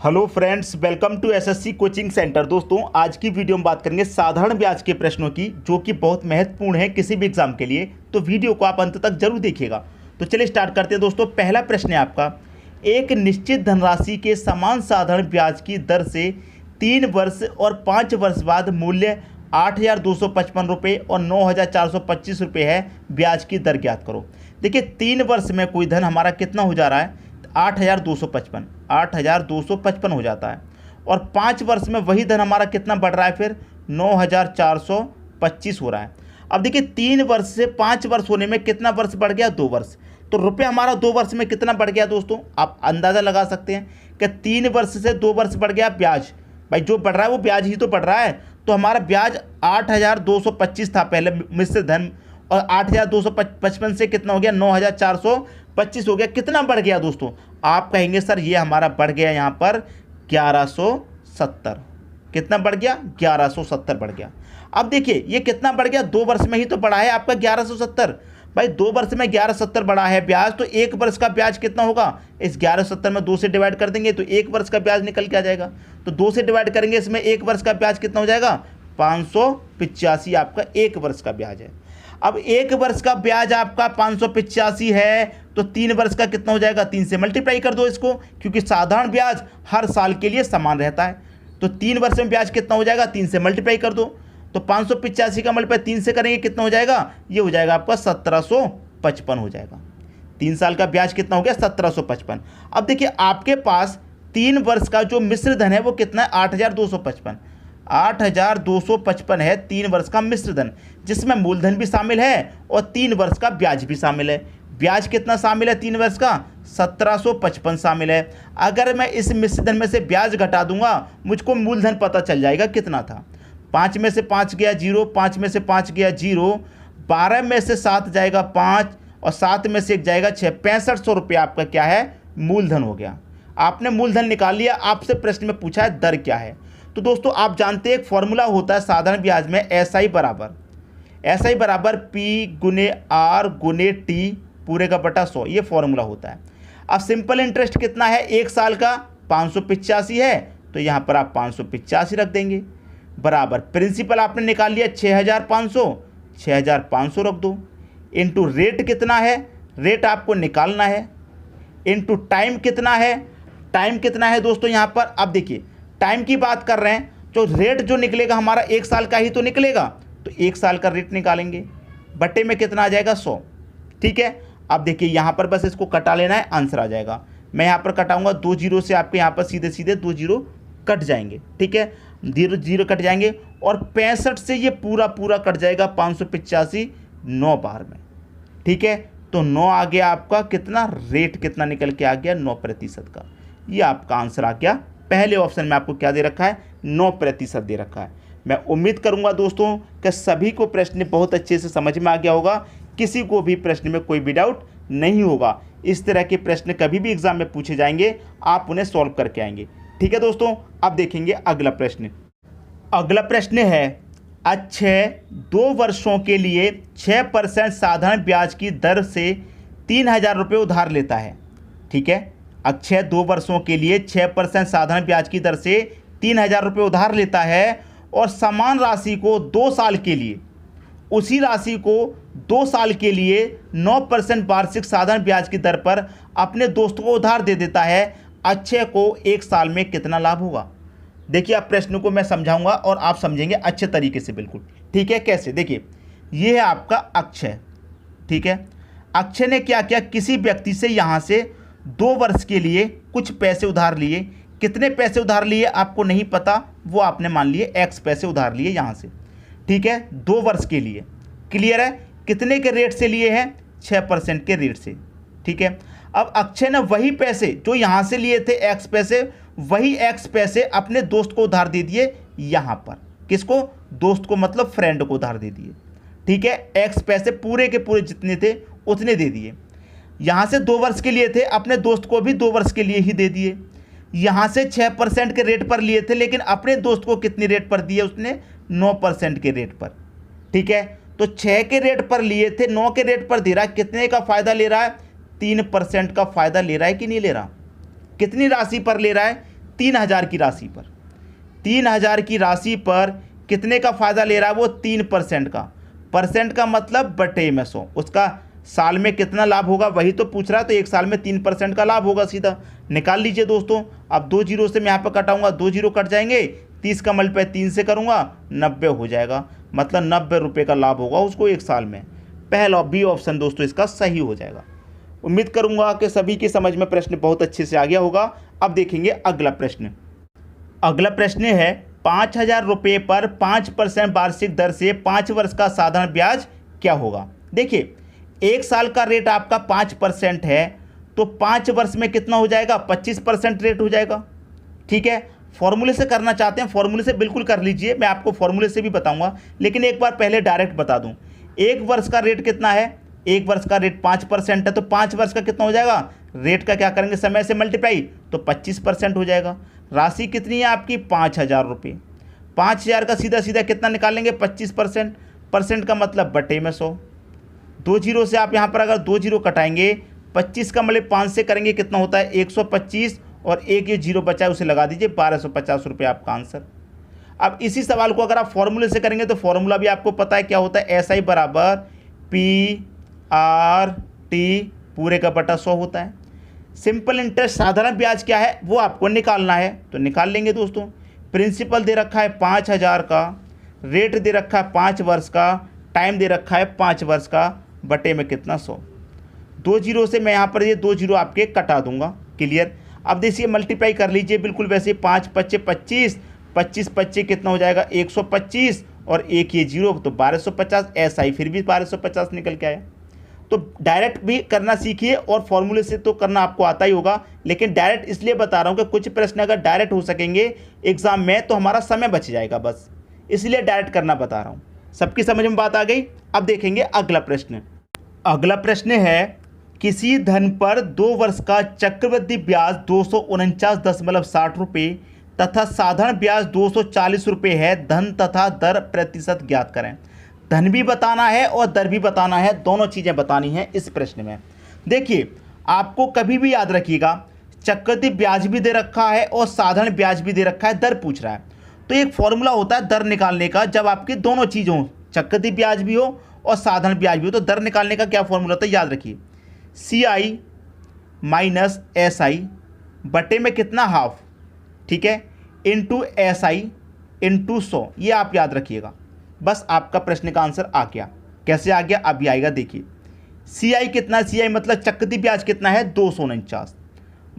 Hello friends, welcome to SSC coaching centre. दोस्तों, आज की वीडियो में बात करेंगे साधारण ब्याज के प्रश्नों की, जो कि बहुत महत्वपूर्ण है किसी भी एग्जाम के लिए। तो वीडियो को आप अंत तक जरूर देखिएगा। तो चलिए स्टार्ट करते हैं। दोस्तों, पहला प्रश्न है आपका, एक निश्चित धनराशि के समान साधारण ब्याज की दर से 3 वर्ष और 5 वर्ष बाद मूल्य 8,255 रुपये और 9,425 रुपये है। ब्याज की दर ज्ञात करो। देखिए, 3 वर्ष में कोई धन हमारा कितना हो जा रहा है, 8,255 हो जाता है। और 5 वर्ष में वही धन हमारा कितना बढ़ रहा है, फिर 9,425 हो रहा है। अब देखिए, 3 वर्ष से 5 वर्ष होने में कितना वर्ष बढ़ गया, 2 वर्ष। तो रुपये हमारा 2 वर्ष में कितना बढ़ गया दोस्तों, आप अंदाज़ा लगा सकते हैं कि 3 वर्ष से 2 वर्ष बढ़ गया ब्याज। भाई, जो बढ़ रहा है वो ब्याज ही तो बढ़ रहा है। तो हमारा ब्याज 8,225 था पहले मिश्रित धन, और 8,255 से कितना हो गया, 9,425 हो गया। कितना बढ़ गया दोस्तों, आप कहेंगे सर ये हमारा बढ़ गया यहाँ पर 1170। कितना बढ़ गया, 1170 बढ़ गया। अब देखिए, ये कितना बढ़ गया, 2 वर्ष में ही तो बढ़ा है आपका 1170। भाई, 2 वर्ष में 1170 बढ़ा है ब्याज, तो 1 वर्ष का ब्याज कितना होगा, इस 1170 में 2 से डिवाइड कर देंगे तो 1 वर्ष का ब्याज निकल के आ जाएगा। तो 2 से डिवाइड करेंगे, इसमें 1 वर्ष का ब्याज कितना हो जाएगा, 585 आपका 1 वर्ष का ब्याज है। अब 1 वर्ष का ब्याज आपका 585 है, तो 3 वर्ष का कितना हो जाएगा, 3 से मल्टीप्लाई कर दो इसको, क्योंकि साधारण ब्याज हर साल के लिए समान रहता है। तो 3 वर्ष में ब्याज कितना हो जाएगा, 3 से मल्टीप्लाई कर दो। तो 585 का मल्टीप्लाई 3 से करेंगे, कितना हो जाएगा, ये हो जाएगा आपका 1755 हो जाएगा। 3 साल का ब्याज कितना हो गया, 1755। अब देखिए, आपके पास 3 वर्ष का जो मिश्र धन है वो कितना है, 8,255। 8,255 है 3 वर्ष का मिश्र धन, जिसमें मूलधन भी शामिल है और 3 वर्ष का ब्याज भी शामिल है। ब्याज कितना शामिल है 3 वर्ष का, 1755 शामिल है। अगर मैं इस मिश्र धन में से ब्याज घटा दूंगा, मुझको मूलधन पता चल जाएगा कितना था। 5 में से 5 गया 0, 5 में से 5 गया 0, 12 में से 7 जाएगा 5 और 7 में से 1 जाएगा 6। 6500 रुपये आपका क्या है, मूलधन हो गया। आपने मूलधन निकाल लिया। आपसे प्रश्न में पूछा है दर क्या है। तो दोस्तों, आप जानते हैं एक फॉर्मूला होता है साधारण ब्याज में, SI बराबर P गुने R गुने T पूरे का बटा 100, ये फॉर्मूला होता है। अब सिंपल इंटरेस्ट कितना है, 1 साल का 585 है, तो यहाँ पर आप 585 रख देंगे, बराबर प्रिंसिपल आपने निकाल लिया 6,500 रख दो, इंटू रेट कितना है, रेट आपको निकालना है, इंटू टाइम कितना है दोस्तों यहाँ पर। अब देखिए, टाइम की बात कर रहे हैं, तो रेट जो निकलेगा हमारा 1 साल का ही तो निकलेगा, तो 1 साल का रेट निकालेंगे, बटे में कितना आ जाएगा, 100। ठीक है। अब देखिए, यहाँ पर बस इसको कटा लेना है, आंसर आ जाएगा। मैं यहाँ पर कटाऊंगा 2 जीरो से, आपके यहाँ पर सीधे सीधे 2 जीरो कट जाएंगे। ठीक है, 0 0 कट जाएंगे, और 65 से ये पूरा कट जाएगा, 585 9 बार में। ठीक है, तो 9 आ गया आपका कितना, रेट कितना निकल के आ गया, 9% का। ये आपका आंसर आ गया। पहले ऑप्शन में आपको क्या दे रखा है, 9% दे रखा है। मैं उम्मीद करूंगा दोस्तों कि सभी को प्रश्न बहुत अच्छे से समझ में आ गया होगा, किसी को भी प्रश्न में कोई भी डाउट नहीं होगा। इस तरह के प्रश्न कभी भी एग्जाम में पूछे जाएंगे, आप उन्हें सॉल्व करके आएंगे। ठीक है दोस्तों, अब देखेंगे अगला प्रश्न। अगला प्रश्न है, अक्षय 2 वर्षों के लिए 6% साधारण ब्याज की दर से 3,000 रुपये उधार लेता है। ठीक है, अक्षय 2 वर्षों के लिए 6% साधारण ब्याज की दर से 3,000 रुपये उधार लेता है, और समान राशि को 2 साल के लिए, उसी राशि को 2 साल के लिए 9% वार्षिक साधारण ब्याज की दर पर अपने दोस्तों को उधार दे देता है। अक्षय को 1 साल में कितना लाभ होगा। देखिए, आप प्रश्न को मैं समझाऊंगा और आप समझेंगे अच्छे तरीके से, बिल्कुल। ठीक है, कैसे, देखिए, ये है आपका अक्षय। ठीक है, अक्षय ने क्या किया, किसी व्यक्ति से यहाँ से 2 वर्ष के लिए कुछ पैसे उधार लिए। कितने पैसे उधार लिए आपको नहीं पता, वो आपने मान लिए X पैसे उधार लिए यहाँ से। ठीक है, 2 वर्ष के लिए, क्लियर है। कितने के रेट से लिए हैं, 6% के रेट से। ठीक है, अब अक्षय ने वही पैसे जो यहाँ से लिए थे X पैसे, वही X पैसे अपने दोस्त को उधार दे दिए यहाँ पर। किसको, दोस्त को, मतलब फ्रेंड को उधार दे दिए। ठीक है, X पैसे पूरे के पूरे जितने थे उतने दे दिए। यहाँ से 2 वर्ष के लिए थे, अपने दोस्त को भी 2 वर्ष के लिए ही दे दिए। यहाँ से 6% के रेट पर लिए थे, लेकिन अपने दोस्त को कितनी रेट पर दिए उसने, 9% के रेट पर। ठीक है, तो 6 के रेट पर लिए थे, 9 के रेट पर दे रहा है। कितने का फ़ायदा ले रहा है, 3% का फ़ायदा ले रहा है कि नहीं ले रहा। कितनी राशि पर ले रहा है, 3,000 की राशि पर, 3,000 की राशि पर कितने का फ़ायदा ले रहा है वो? 3% का। परसेंट का मतलब बटे में 100, उसका साल में कितना लाभ होगा वही तो पूछ रहा है। तो एक साल में 3% का लाभ होगा, सीधा निकाल लीजिए दोस्तों। अब 2 जीरो से मैं यहाँ पर कटाऊंगा, 2 जीरो कट जाएंगे, 30 का मल्टीप्लाई 3 से करूँगा, 90 हो जाएगा। मतलब 90 रुपये का लाभ होगा उसको एक साल में। पहला बी ऑप्शन दोस्तों इसका सही हो जाएगा। उम्मीद करूँगा कि सभी की समझ में प्रश्न बहुत अच्छे से आ गया होगा। अब देखेंगे अगला प्रश्न। अगला प्रश्न है 5,000 रुपये पर 5% वार्षिक दर से 5 वर्ष का साधारण ब्याज क्या होगा? देखिए, एक साल का रेट आपका 5% है, तो 5 वर्ष में कितना हो जाएगा? 25% रेट हो जाएगा। ठीक है, फॉर्मूले से करना चाहते हैं, फॉर्मूले से बिल्कुल कर लीजिए, मैं आपको फॉर्मूले से भी बताऊंगा, लेकिन एक बार पहले डायरेक्ट बता दूं। एक वर्ष का रेट कितना है? एक वर्ष का रेट 5% है, तो 5 वर्ष का कितना हो जाएगा? रेट का क्या करेंगे? समय से मल्टीप्लाई, तो 25% हो जाएगा। राशि कितनी है आपकी? 5,000 रुपये। 5,000 का सीधा सीधा कितना निकालेंगे? 25%। परसेंट का मतलब बटे में 100। 2 जीरो से आप यहाँ पर अगर 2 जीरो कटाएंगे, 25 का मतलब 5 से करेंगे, कितना होता है? 125, और एक ये जीरो बचा है उसे लगा दीजिए, 1250 रुपये आपका आंसर। अब इसी सवाल को अगर आप फॉर्मूले से करेंगे तो फॉर्मूला भी आपको पता है क्या होता है? SI बराबर PRT पूरे का बटा 100 होता है। सिंपल इंटरेस्ट साधारण ब्याज क्या है वो आपको निकालना है, तो निकाल लेंगे दोस्तों। प्रिंसिपल दे रखा है 5,000 का, रेट दे रखा है 5 वर्ष का, टाइम दे रखा है 5 वर्ष का, बटे में कितना? 100। 2 जीरो से मैं यहाँ पर ये 2 जीरो आपके कटा दूंगा। क्लियर? अब देखिए मल्टीप्लाई कर लीजिए बिल्कुल वैसे, 5 पच्चे 25, 25 पच्चे कितना हो जाएगा? 125, और एक ये जीरो तो 1250। ऐसा ही फिर भी 1250 निकल के आया। तो डायरेक्ट भी करना सीखिए, और फॉर्मूले से तो करना आपको आता ही होगा, लेकिन डायरेक्ट इसलिए बता रहा हूँ कि कुछ प्रश्न अगर डायरेक्ट हो सकेंगे एग्जाम में तो हमारा समय बच जाएगा, बस इसलिए डायरेक्ट करना बता रहा हूँ। सबकी समझ में बात आ गई? अब देखेंगे अगला प्रश्न। अगला प्रश्न है किसी धन पर 2 वर्ष का चक्रवृद्धि ब्याज 249.60 रुपये तथा साधारण ब्याज 240 रुपये है। धन तथा दर प्रतिशत ज्ञात करें। धन भी बताना है और दर भी बताना है, दोनों चीज़ें बतानी हैं इस प्रश्न में। देखिए, आपको कभी भी याद रखिएगा, चक्रवृद्धि ब्याज भी दे रखा है और साधारण ब्याज भी दे रखा है, दर पूछ रहा है, तो एक फॉर्मूला होता है दर निकालने का। जब आपकी दोनों चीज़ हो, चक्रवृद्धि ब्याज भी हो और साधारण ब्याज भी हो, तो दर निकालने का क्या फॉर्मूला होता है? याद रखिए, CI माइनस SI बटे में कितना? हाफ। ठीक है, इंटू SI इंटू 100, ये आप याद रखिएगा। बस आपका प्रश्न का आंसर आ गया। कैसे आ गया? अभी आएगा, देखिए। CI कितना? CI मतलब चक्रवृद्धि ब्याज कितना है? 249,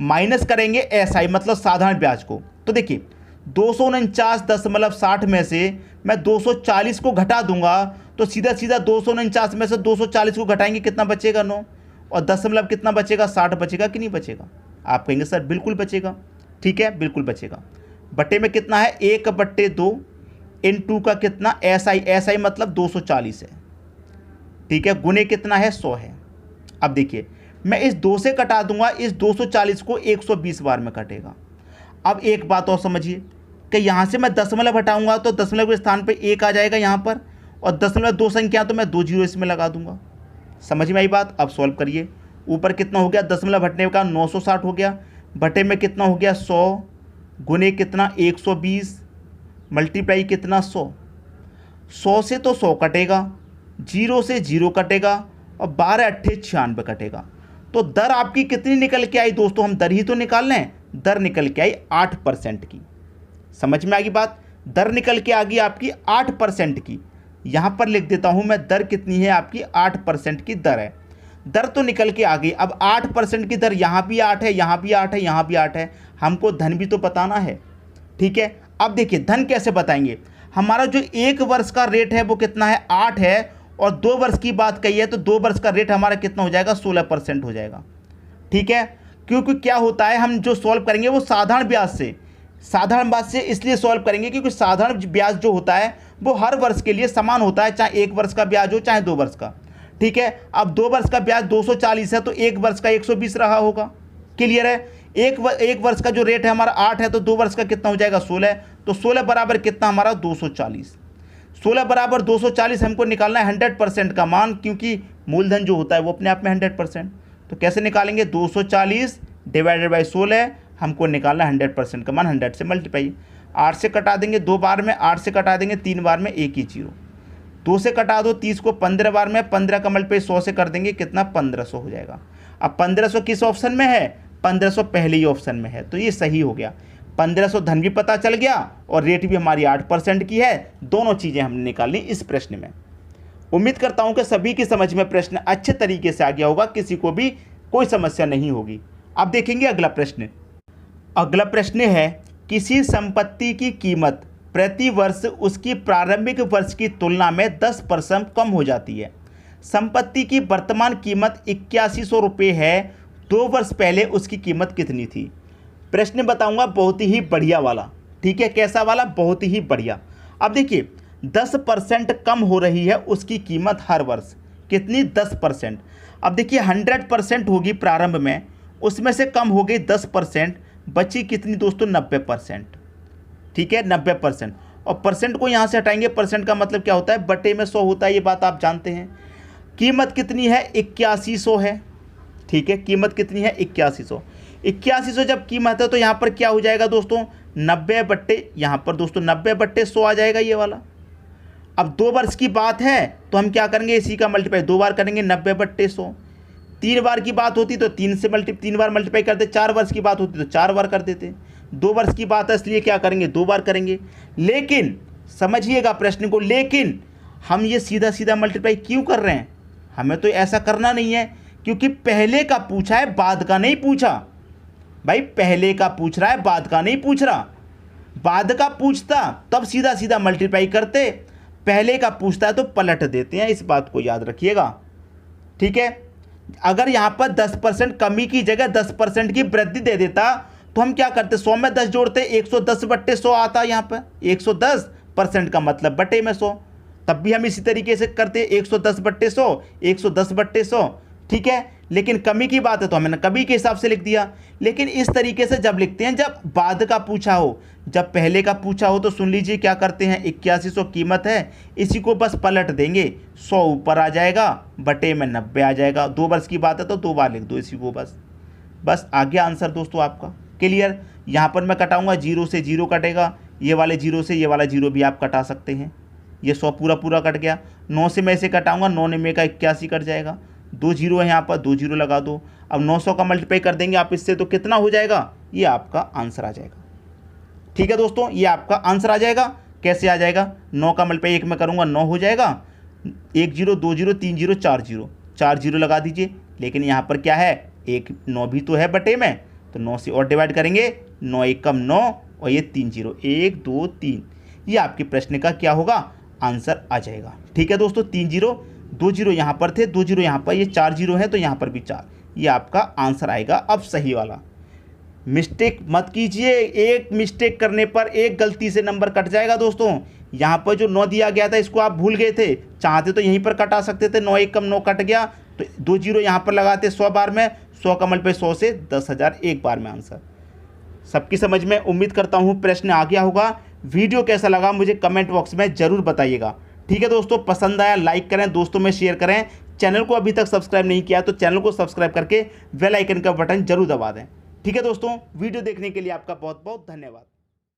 माइनस करेंगे SI मतलब साधारण ब्याज को। तो देखिए 249.60 में से मैं 240 को घटा दूंगा, तो सीधा सीधा 249 में से 240 को घटाएंगे, कितना बचेगा? 9, और दशमलव कितना बचेगा? 60 बचेगा कि नहीं बचेगा? आप कहेंगे सर बिल्कुल बचेगा। ठीक है, बिल्कुल बचेगा। बटे में कितना है? 1/2 इन 2 का कितना? SI मतलब 240 है। ठीक है, गुने कितना है? 100 है। अब देखिए, मैं इस 2 से कटा दूंगा, इस 240 को 120 बार में कटेगा। अब एक बात और समझिए कि यहाँ से मैं दशमलव हटाऊंगा तो दशमलव के स्थान पे 1 आ जाएगा यहाँ पर, और दशमलव 2 संख्या तो मैं 2 जीरो इसमें लगा दूंगा। समझ में आई बात? अब सॉल्व करिए। ऊपर कितना हो गया? दशमलव हटने का 960 हो गया, बटे में कितना हो गया? 100, गुने कितना? 120, मल्टीप्लाई कितना? 100। 100 से तो 100 कटेगा, 0 से 0 कटेगा, और 12 अट्ठे 96 कटेगा। तो दर आपकी कितनी निकल के आई दोस्तों? हम दर ही तो निकाल रहे हैं। दर निकल के आई 8% की। समझ में आ गई बात? दर निकल के आ गई आपकी 8% की। यहाँ पर लिख देता हूँ मैं, दर कितनी है आपकी? 8% की दर है। दर तो निकल के आ गई। अब 8% की दर, यहाँ भी 8 है, यहाँ भी 8 है, यहाँ भी 8 है, हमको धन भी तो बताना है। ठीक है, अब देखिए धन कैसे बताएंगे। हमारा जो 1 वर्ष का रेट है वो कितना है? 8 है, और 2 वर्ष की बात कही है तो 2 वर्ष का रेट हमारा कितना हो जाएगा? 16% हो जाएगा। ठीक है, क्योंकि क्या होता है, हम जो सॉल्व करेंगे वो साधारण ब्याज से, साधारण ब्याज से इसलिए सॉल्व करेंगे क्योंकि साधारण ब्याज जो होता है वो हर वर्ष के लिए समान होता है, चाहे 1 वर्ष का ब्याज हो चाहे 2 वर्ष का। ठीक है, अब 2 वर्ष का ब्याज 240 है तो 1 वर्ष का 120 रहा होगा। क्लियर है? एक वर्ष का जो रेट है हमारा 8 है, तो 2 वर्ष का कितना हो जाएगा? 16। तो 16 बराबर कितना हमारा? 240। 16 बराबर 240 हमको निकालना है 100% का मान, क्योंकि मूलधन जो होता है वो अपने आप में 100%। तो कैसे निकालेंगे? 240 डिवाइडेड बाई 16 हमको निकालना 100% का मान 100 से मल्टीप्लाई। 8 से कटा देंगे 2 बार में, 8 से कटा देंगे 3 बार में, एक ही 0। 2 से कटा दो 30 को 15 बार में, 15 का मल्टीप्लाई 100 से कर देंगे, कितना 1500 हो जाएगा। अब 1500 किस ऑप्शन में है, 1500 पहले ही ऑप्शन में है, तो ये सही हो गया। 1500 धन भी पता चल गया और रेट भी हमारी 8% की है। दोनों चीज़ें हमने निकाली इस प्रश्न में। उम्मीद करता हूं कि सभी की समझ में प्रश्न अच्छे तरीके से आ गया होगा, किसी को भी कोई समस्या नहीं होगी। अब देखेंगे अगला प्रश्न। अगला प्रश्न है, किसी संपत्ति की कीमत प्रति वर्ष उसकी प्रारंभिक वर्ष की तुलना में 10% कम हो जाती है। संपत्ति की वर्तमान कीमत 8100 रुपये है, 2 वर्ष पहले उसकी कीमत कितनी थी। प्रश्न बताऊंगा बहुत ही बढ़िया वाला, ठीक है। कैसा वाला, बहुत ही बढ़िया। अब देखिए 10% कम हो रही है उसकी कीमत हर वर्ष, कितनी, 10%। अब देखिए 100% होगी प्रारंभ में, उसमें से कम हो गई 10%, बची कितनी दोस्तों, 90%, ठीक है, 90%। और परसेंट को यहाँ से हटाएंगे, परसेंट का मतलब क्या होता है, बटे में 100 होता है, ये बात आप जानते हैं। कीमत कितनी है, 8100 है, ठीक है। कीमत कितनी है, 8100। 8100 जब कीमत है तो यहाँ पर क्या हो जाएगा दोस्तों, 90 बट्टे, यहाँ पर दोस्तों 90 बट्टे 100 आ जाएगा ये वाला। अब 2 वर्ष की बात है तो हम क्या करेंगे, इसी का मल्टीप्लाई 2 बार करेंगे, 90 बट्टे 100। 3 बार की बात होती तो 3 बार मल्टीप्लाई करते। 4 वर्ष की बात होती तो 4 बार कर देते। 2 वर्ष की बात है इसलिए क्या करेंगे, 2 बार करेंगे। लेकिन समझिएगा प्रश्न को, लेकिन हम ये सीधा सीधा मल्टीप्लाई क्यों कर रहे हैं, हमें तो ऐसा करना नहीं है, क्योंकि पहले का पूछा है, बाद का नहीं पूछा भाई। पहले का पूछ रहा है, बाद का नहीं पूछ रहा। बाद का पूछता तब सीधा सीधा मल्टीप्लाई करते, पहले का पूछता है तो पलट देते हैं, इस बात को याद रखिएगा, ठीक है। अगर यहाँ पर 10% कमी की जगह 10% की वृद्धि दे देता तो हम क्या करते, 100 में 10 जोड़ते, 110 बट्टे 100 आता। यहाँ पर 110% का मतलब बटे में 100, तब भी हम इसी तरीके से करते, 110 बट्टे 100, 110 बट्टे 100, ठीक है। लेकिन कमी की बात है तो हमने कमी के हिसाब से लिख दिया। लेकिन इस तरीके से जब लिखते हैं, जब बाद का पूछा हो, जब पहले का पूछा हो, तो सुन लीजिए क्या करते हैं, 8100 कीमत है, इसी को बस पलट देंगे, 100 ऊपर आ जाएगा, बटे में 90 आ जाएगा। 2 वर्ष की बात है तो 2 बार लिख दो इसी को, बस आ गया आंसर दोस्तों आपका। क्लियर। यहाँ पर मैं कटाऊंगा, 0 से 0 कटेगा, ये वाले 0 से ये वाला 0 भी आप कटा सकते हैं। ये 100 पूरा कट गया। 9 से मैं इसे कटाऊंगा, 9 ने में का 81 कट जाएगा। 2 0 है यहाँ पर, 2 0 लगा दो। अब 900 का मल्टीप्लाई कर देंगे आप इससे, तो कितना हो जाएगा, ये आपका आंसर आ जाएगा, ठीक है दोस्तों। ये आपका आंसर आ जाएगा। कैसे आ जाएगा, 9 का मल्टीप्लाई 1 में करूँगा 9 हो जाएगा, 1 0 2 0 3 0 4 0 लगा दीजिए। लेकिन यहाँ पर क्या है, एक 9 भी तो है बटे में, तो 9 से और डिवाइड करेंगे, 9 1 कम 9 और ये 3 0, 1 2 3, ये आपके प्रश्न का क्या होगा, आंसर आ जाएगा, ठीक है दोस्तों। 3 0 2 0 यहाँ पर थे, 2 0 यहाँ पर, ये 4 0 है तो यहाँ पर भी 4, ये आपका आंसर आएगा। अब सही वाला, मिस्टेक मत कीजिए, एक मिस्टेक करने पर, एक गलती से नंबर कट जाएगा दोस्तों। यहाँ पर जो 9 दिया गया था इसको आप भूल गए थे, चाहते तो यहीं पर कटा सकते थे, 9 1 कम 9 कट गया, तो 2 0 यहाँ पर लगाते 100 बार में, 100 का मल्टीप्लाई 100 से 10,000 एक बार में आंसर। सबकी समझ में उम्मीद करता हूँ प्रश्न आ गया होगा। वीडियो कैसा लगा मुझे कमेंट बॉक्स में ज़रूर बताइएगा, ठीक है दोस्तों। पसंद आया लाइक करें, दोस्तों में शेयर करें। चैनल को अभी तक सब्सक्राइब नहीं किया तो चैनल को सब्सक्राइब करके बेल आइकन का बटन जरूर दबा दें, ठीक है दोस्तों। वीडियो देखने के लिए आपका बहुत बहुत धन्यवाद।